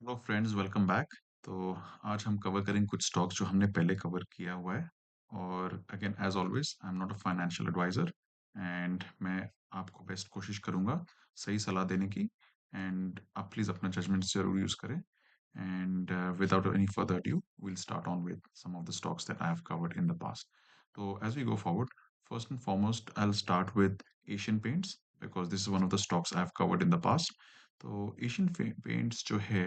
Hello friends, welcome back. तो आज हम कवर करेंगे कुछ स्टॉक्स जो हमने पहले कवर किया हुआ है। और again as always I am not a financial advisor and मैं आपको बेस्ट कोशिश करूंगा सही सलाह देने की। एंड आप प्लीज़ अपना जजमेंट ज़रूर यूज़ करें। And without any further due we'll start on with some of the stocks that I have covered in the past. So as we go forward, first and foremost I'll start with Asian Paints because this is one of the stocks I have covered in the past. तो Asian paints जो है,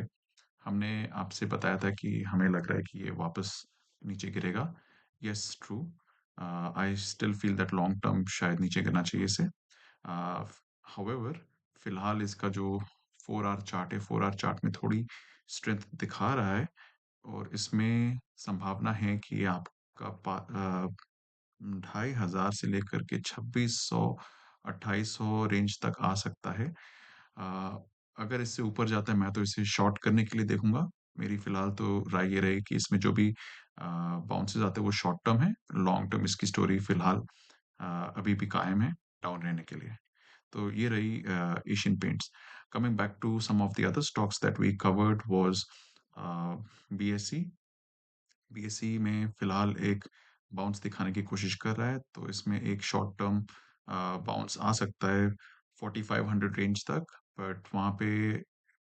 हमने आपसे बताया था कि हमें लग रहा है कि ये वापस नीचे गिरेगा। Yes, true. I still feel that long term शायद नीचे गिरना चाहिए इसे। हाउएवर फिलहाल इसका जो 4 आवर चार्ट है, 4 आवर चार्ट में थोड़ी स्ट्रेंथ दिखा रहा है। और इसमें संभावना है कि आपका 2500 से लेकर के 2600 2800 रेंज तक आ सकता है। अ, अगर इससे ऊपर जाता है मैं तो इसे शॉर्ट करने के लिए देखूंगा। मेरी फिलहाल तो राय ये रहेगी कि इसमें जो भी बाउंसेस आते हैं वो शॉर्ट टर्म है। लॉन्ग टर्म इसकी स्टोरी फिलहाल अभी भी कायम है डाउन रहने के लिए। तो ये रही Asian Paints. Coming back to some of the other stocks that we covered was BSE. BSE में फिलहाल एक बाउंस दिखाने की कोशिश कर रहा है, तो इसमें एक शॉर्ट टर्म बाउंस आ सकता है 4500 रेंज तक। बट वहाँ पे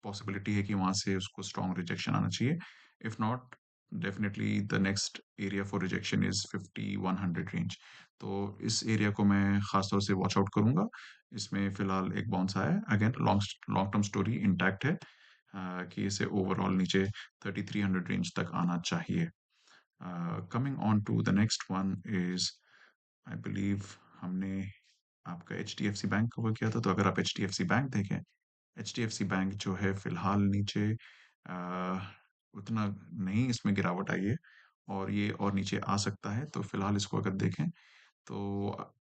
पॉसिबिलिटी है कि वहाँ से उसको स्ट्रॉन्ग रिजेक्शन आना चाहिए। If not, definitely the next area for rejection is 5100 range. तो इस एरिया को मैं खास तौर से वॉच आउट करूंगा। इसमें फिलहाल एक बाउंस आया है, again long long term story intact है। कि इसे ओवरऑल नीचे 3300 रेंज तक आना चाहिए। Coming on to the next one is, I believe हमने आपका HDFC बैंक कवर किया था। तो अगर आप HDFC बैंक देखें, HDFC बैंक जो है फिलहाल नीचे उतना नहीं इसमें गिरावट आई है और ये और नीचे आ सकता है। तो फिलहाल इसको अगर देखें तो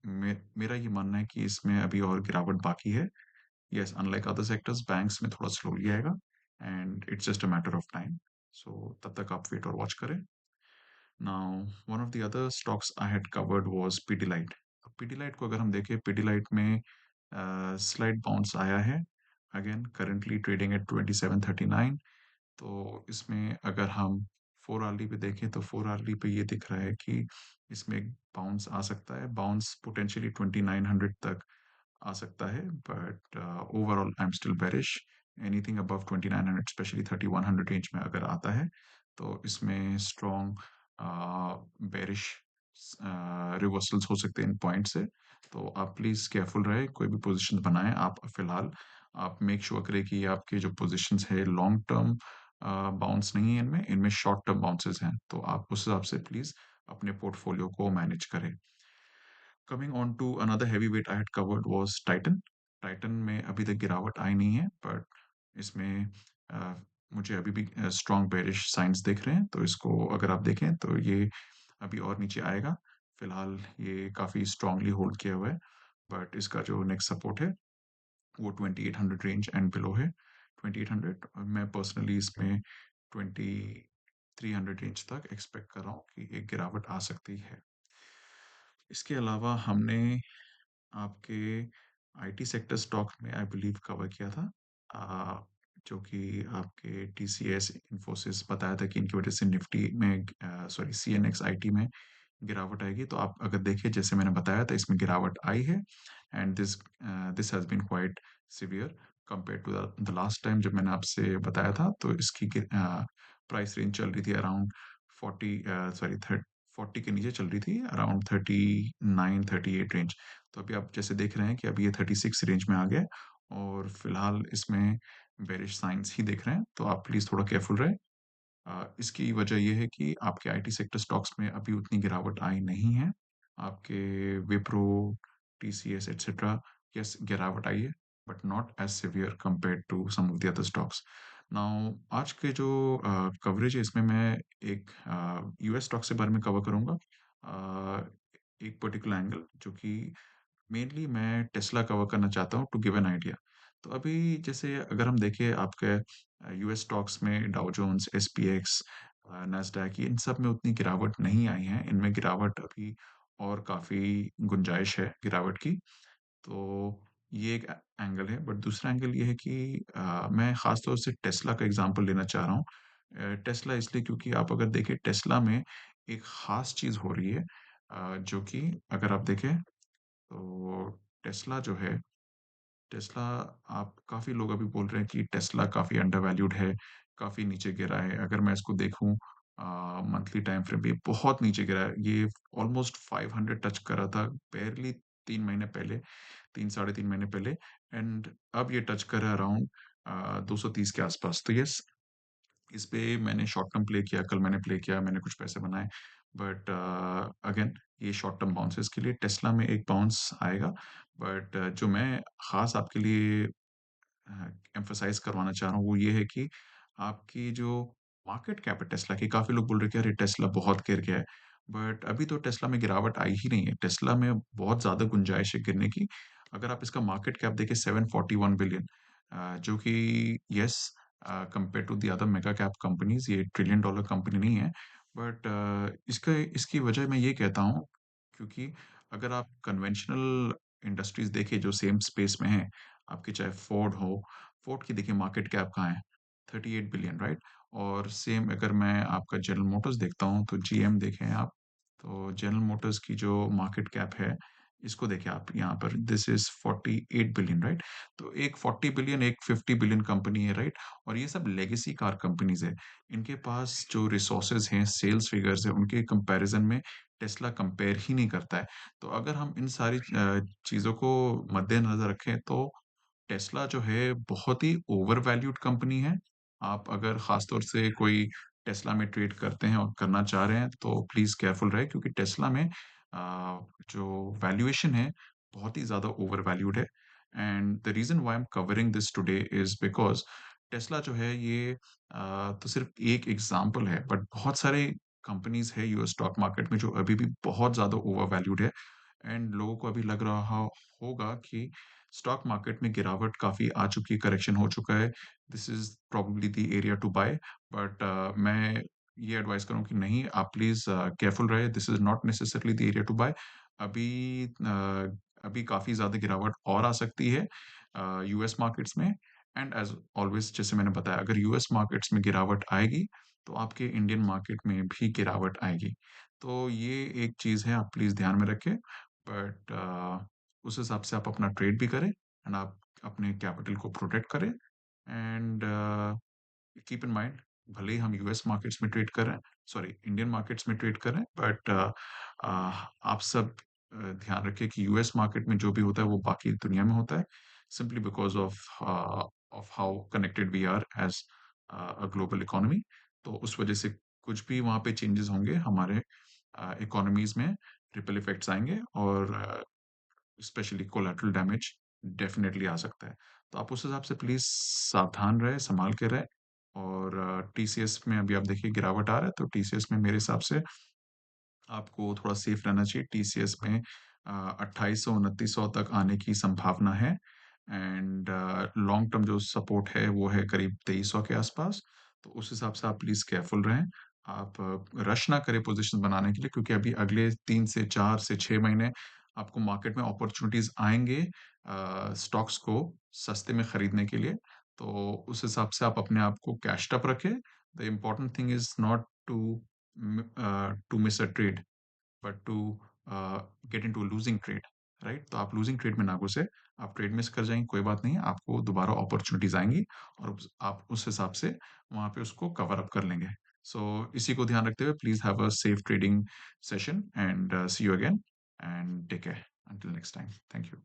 मेरा ये मानना है कि इसमें अभी और गिरावट बाकी है। Yes, unlike other sectors banks में थोड़ा स्लोली आएगा and it's just a matter of time. So तब तक आप वेट और वॉच करें। Now, one of the other stocks I had covered was Pidilite. तो Pidilite को अगर हम देखें, Pidilite में स्लाइड बाउंस आया है। Again currently trading at 2739। तो इसमें अगर हम 4 आवरली पे देखें तो 4 आवरली पे ये दिख रहा है कि इसमें एक बाउंस आ सकता है। बाउंस पोटेंशियली 2900 तक आ सकता है, but overall I am still bearish. Anything above 2900, specially 3100 range में अगर आता है तो इसमें स्ट्रॉन्ग बेरिश रिवर्सल्स हो सकते हैं इन पॉइंट से। तो आप प्लीज़ केयरफुल रहे, कोई भी पोजीशन बनाएं आप फिलहाल। आप मेक श्योर करें कि आपके जो पोजीशंस है लॉन्ग टर्म बाउंस नहीं है, इनमें इनमें शॉर्ट टर्म बाउंसेस हैं। तो आप उस हिसाब से प्लीज़ अपने पोर्टफोलियो को मैनेज करें। Coming on to another heavyweight I had covered was Titan. Titan में अभी तक गिरावट आई नहीं है, बट इसमें अ, मुझे अभी भी स्ट्रॉन्ग बेरिश साइंस दिख रहे हैं। तो इसको अगर आप देखें तो ये अभी और नीचे आएगा। फिलहाल ये काफ़ी स्ट्रांगली होल्ड किया हुआ है, बट इसका जो नेक्स्ट सपोर्ट है वो 2800 रेंज एंड बिलो है। 2800 और मैं पर्सनली इसमें 2300 रेंज तक एक्सपेक्ट कर रहा हूँ कि एक गिरावट आ सकती है। इसके अलावा हमने आपके आईटी सेक्टर स्टॉक में आई बिलीव कवर किया था। अ, जो कि आपके टीसीएस, इन्फोसिस बताया था कि इनकी वजह से निफ्टी में सॉरी सीएनएक्स आईटी में गिरावट आएगी। तो आप अगर देखिए जैसे मैंने बताया था इसमें गिरावट आई है and this has been quite severe compare to the last time जब मैंने आपसे बताया था। तो इसकी प्राइस रेंज चल रही थी अराउंड 40 सॉरी 40 के नीचे चल रही थी, अराउंड 39-38 रेंज। तो अभी आप जैसे देख रहे हैं कि अभी ये 36 रेंज में आ गया है और फिलहाल इसमें बेरिश साइंस ही दिख रहे हैं। तो आप प्लीज़ थोड़ा केयरफुल रहें। इसकी वजह ये है कि आपके आईटी सेक्टर स्टॉक्स में अभी उतनी गिरावट आई नहीं है। आपके विप्रो, टीसीएस एटसेट्रा, यस गिरावट आई है, but not as severe compared to some of the other stocks. Now आज के जो कवरेज है इसमें मैं एक यूएस स्टॉक के बारे में कवर करूँगा। एक पर्टिकुलर एंगल जो कि मेनली मैं टेस्ला कवर करना चाहता हूँ टू गिव एन आइडिया। तो अभी जैसे अगर हम देखें आपके यूएस स्टॉक्स में डाउ जोन्स, एसपीएक्स, नैस्डैक, इन सब में उतनी गिरावट नहीं आई है। इनमें गिरावट अभी और काफ़ी गुंजाइश है गिरावट की। तो ये एक एंगल है, बट दूसरा एंगल ये है कि मैं ख़ास तौर से टेस्ला का एग्ज़ाम्पल लेना चाह रहा हूँ। टेस्ला इसलिए क्योंकि आप अगर देखें टेस्ला में एक ख़ास चीज़ हो रही है, जो कि अगर आप देखें तो टेस्ला जो है, टेस्ला आप काफ़ी लोग अभी बोल रहे हैं कि टेस्ला काफ़ी अंडरवैल्यूड है, काफ़ी नीचे गिरा है। अगर मैं इसको देखूँ मंथली टाइम फ्रेम पे बहुत नीचे गिरा है। ये ऑलमोस्ट 500 टच कर रहा था बारली 3 महीने पहले, 3 साढ़े 3 महीने पहले, एंड अब ये टच कर रहा है अराउंड 230 के आसपास। तो यस, इस पे मैंने शॉर्ट टर्म प्ले किया, कल मैंने प्ले किया, मैंने कुछ पैसे बनाए। बट अगेन ये शॉर्ट टर्म बाउंसेस के लिए टेस्ला में एक बाउंस आएगा। बट जो मैं ख़ास आपके लिए एम्फसाइज़ करवाना चाह रहा हूँ, वो ये है कि आपकी जो मार्केट कैप है टेस्ला की, काफ़ी लोग बोल रहे हैं कि अरे टेस्ला बहुत गिर गया है। बट अभी तो टेस्ला में गिरावट आई ही नहीं है। टेस्ला में बहुत ज़्यादा गुंजाइश है गिरने की। अगर आप इसका मार्केट कैप देखें 741 बिलियन, जो कि yes, compared to the other mega cap companies ये ट्रिलियन डॉलर कंपनी नहीं है। बट इसका इसकी वजह मैं ये कहता हूँ क्योंकि अगर आप कन्वेंशनल इंडस्ट्रीज़ देखें जो सेम स्पेस में हैं, आपके चाहे फोर्ड हो, फोर्ड की देखिए मार्केट कैप कहाँ है? 38 बिलियन, राइट? और सेम अगर मैं आपका जनरल मोटर्स देखता हूँ, तो जीएम देखें आप, तो जनरल मोटर्स की जो मार्केट कैप है, इसको देखें आप यहाँ पर, दिस इज़ 48 बिलियन, राइट? तो एक 40 बिलियन, एक 50 बिलियन कंपनी है, राइट? और ये सब लेगेसी कार कंपनीज़ है। इनके पास जो रिसोर्सेज़ हैं, सेल्स फिगर्स हैं, उनके कंपैरिज़न में टेस्ला कंपेयर ही नहीं करता है। तो अगर हम इन सारी चीज़ों को मद्देनज़र रखें, तो टेस्ला जो है बहुत ही ओवर वैल्यूड कंपनी है। आप अगर ख़ास तौर से कोई टेस्ला में ट्रेड करते हैं और करना चाह रहे हैं तो प्लीज़ केयरफुल रहें क्योंकि टेस्ला में जो वैल्यूएशन है बहुत ही ज़्यादा ओवर वैल्यूड है। And the reason why I am covering this today is because Tesla जो है ये तो सिर्फ़ एक एग्ज़ाम्पल है, बट बहुत सारे कंपनीज़ है यूएस स्टॉक मार्केट में जो अभी भी बहुत ज़्यादा ओवर वैल्यूड है। एंड लोगों को अभी लग रहा होगा कि स्टॉक मार्केट में गिरावट काफ़ी आ चुकी है, करेक्शन हो चुका है। This is probably the area to buy, but मैं ये एडवाइस करूँ कि नहीं, आप प्लीज़ केयरफुल रहे, this is not necessarily the area to buy. अभी अभी काफ़ी ज़्यादा गिरावट और आ सकती है यूएस मार्केट्स में, एंड एज़ ऑलवेज़ जैसे मैंने बताया, अगर यूएस मार्केट्स में गिरावट आएगी, तो आपके इंडियन मार्केट में भी गिरावट आएगी। तो ये एक चीज़ है, आप प्लीज़ ध्यान में रखें। बट उस हिसाब से आप अपना ट्रेड भी करें एंड आप अपने कैपिटल को प्रोटेक्ट करें। एंड कीप इन माइंड, भले ही हम यूएस मार्केट्स में ट्रेड कर रहे हैं, सॉरी इंडियन मार्केट्स में ट्रेड कर रहे हैं, बट आप सब ध्यान रखें कि यूएस मार्केट में जो भी होता है वो बाकी दुनिया में होता है, simply because of how connected we are as a global economy. तो उस वजह से कुछ भी वहाँ पे चेंजेस होंगे हमारे इकोनॉमीज में, रिपल इफेक्ट्स आएंगे, और स्पेशली कोलैटरल डैमेज डेफिनेटली आ सकता है। तो आप उस हिसाब से प्लीज़ सावधान रहें, सँभाल के रहें। और टीसीएस में अभी आप देखिए गिरावट आ रहा है, तो टीसीएस में मेरे हिसाब से आपको थोड़ा सेफ रहना चाहिए। टीसीएस में 2800-2900 तक आने की संभावना है, एंड लॉन्ग टर्म जो सपोर्ट है वो है करीब 2300 के आसपास। तो उस हिसाब से आप प्लीज़ केयरफुल रहें। आप रश ना करें पोज़ीशन बनाने के लिए, क्योंकि अभी अगले 3 से 4 से 6 महीने आपको मार्केट में अपॉर्च्युनिटीज़ आएँगे स्टॉक्स को सस्ते में खरीदने के लिए। तो उस हिसाब से आप अपने आप को कैश्ड अप रखें। The important thing is not to to miss a trade, but to get into losing trade, right? तो आप लूजिंग ट्रेड में ना घुसे। आप ट्रेड मिस कर जाएँगे कोई बात नहीं है, आपको दोबारा अपॉर्च्युनिटीज़ आएँगी और उस आप उस हिसाब से वहाँ पे उसको कवर अप कर लेंगे। सो इसी को ध्यान रखते हुए please have a safe trading session, and see you again, and take care until next time. Thank you.